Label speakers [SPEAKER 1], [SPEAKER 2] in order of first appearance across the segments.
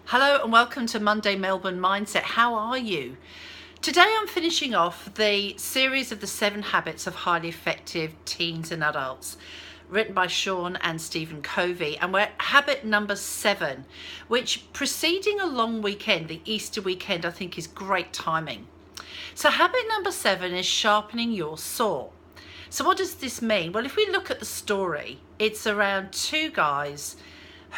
[SPEAKER 1] Hello and welcome to Monday Melbourne Mindset. How are you? Today I'm finishing off the series of the 7 habits of highly effective teens and adults, written by Sean and Stephen Covey, and we're at habit number 7, which preceding a long weekend, the Easter weekend, I think is great timing. So habit number 7 is sharpening your saw. So what does this mean? Well, if we look at the story, it's around 2 guys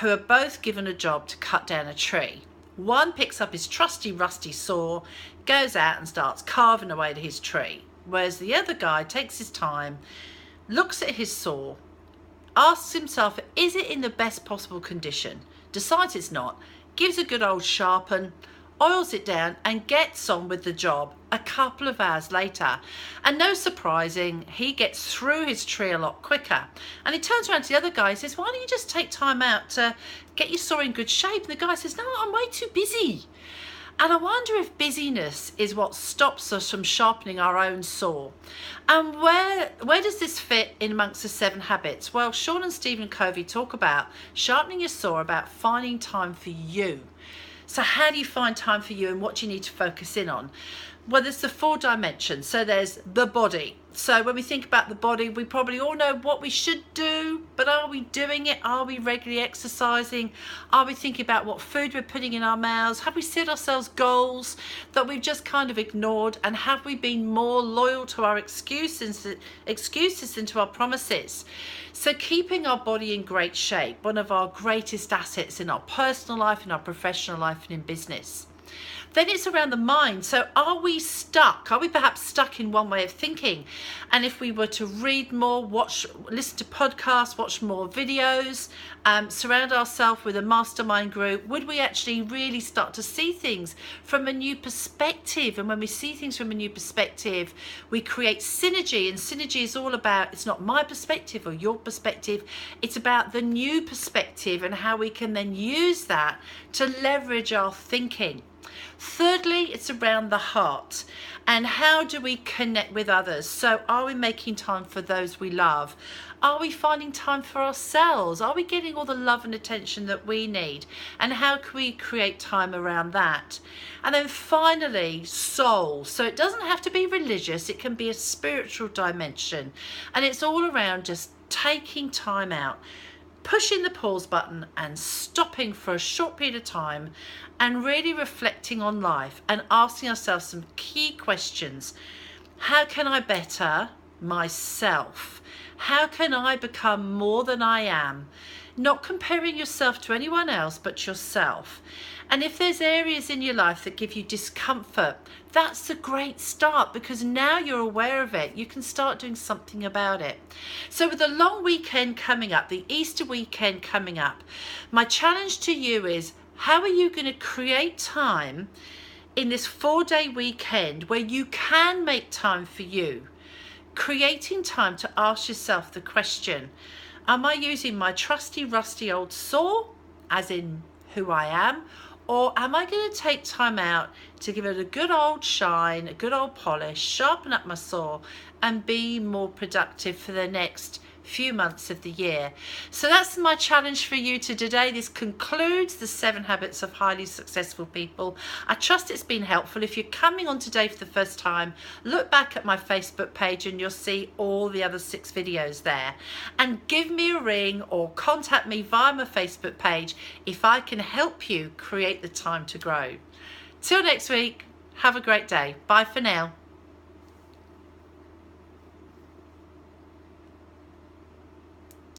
[SPEAKER 1] who are both given a job to cut down a tree. One picks up his trusty rusty saw, goes out and starts carving away at his tree, whereas the other guy takes his time, looks at his saw, asks himself, is it in the best possible condition? Decides it's not, gives a good old sharpen, oils it down and gets on with the job a couple of hours later. And no surprising, he gets through his tree a lot quicker. And he turns around to the other guy and says, why don't you just take time out to get your saw in good shape? And the guy says, no, I'm way too busy. And I wonder if busyness is what stops us from sharpening our own saw. And where does this fit in amongst the 7 habits? Well, Sean and Stephen Covey talk about sharpening your saw, about finding time for you. So how do you find time for you and what do you need to focus in on? Well, there's the 4 dimensions. So there's the body. So when we think about the body, we probably all know what we should do, but are we doing it? Are we regularly exercising? Are we thinking about what food we're putting in our mouths? Have we set ourselves goals that we've just kind of ignored? And have we been more loyal to our excuses than to our promises? So keeping our body in great shape, one of our greatest assets in our personal life, in our professional life, and in business. Then it's around the mind. So are we stuck? Are we perhaps stuck in one way of thinking? And if we were to read more, listen to podcasts, watch more videos, surround ourselves with a mastermind group, would we actually really start to see things from a new perspective? And when we see things from a new perspective, we create synergy. And synergy is all about, it's not my perspective or your perspective, it's about the new perspective and how we can then use that to leverage our thinking. Thirdly, it's around the heart and how do we connect with others? So are we making time for those we love? Are we finding time for ourselves? Are we getting all the love and attention that we need? And how can we create time around that? And then finally, soul. So it doesn't have to be religious, it can be a spiritual dimension. And it's all around just taking time out, pushing the pause button and stopping for a short period of time and really reflecting on life and asking ourselves some key questions. How can I better myself? How can I become more than I am? Not comparing yourself to anyone else but yourself. And if there's areas in your life that give you discomfort, that's a great start because now you're aware of it. You can start doing something about it. So with the long weekend coming up, the Easter weekend coming up, my challenge to you is, how are you going to create time in this 4-day weekend where you can make time for you? Creating time to ask yourself the question, am I using my trusty rusty old saw, as in who I am, or am I going to take time out to give it a good old shine, a good old polish, sharpen up my saw and be more productive for the next few months of the year? So that's my challenge for you today. This concludes the 7 habits of highly successful people. I trust it's been helpful. If you're coming on today for the first time, look back at my Facebook page and you'll see all the other 6 videos there. And give me a ring or contact me via my Facebook page if I can help you create the time to grow. Till next week, have a great day. Bye for now.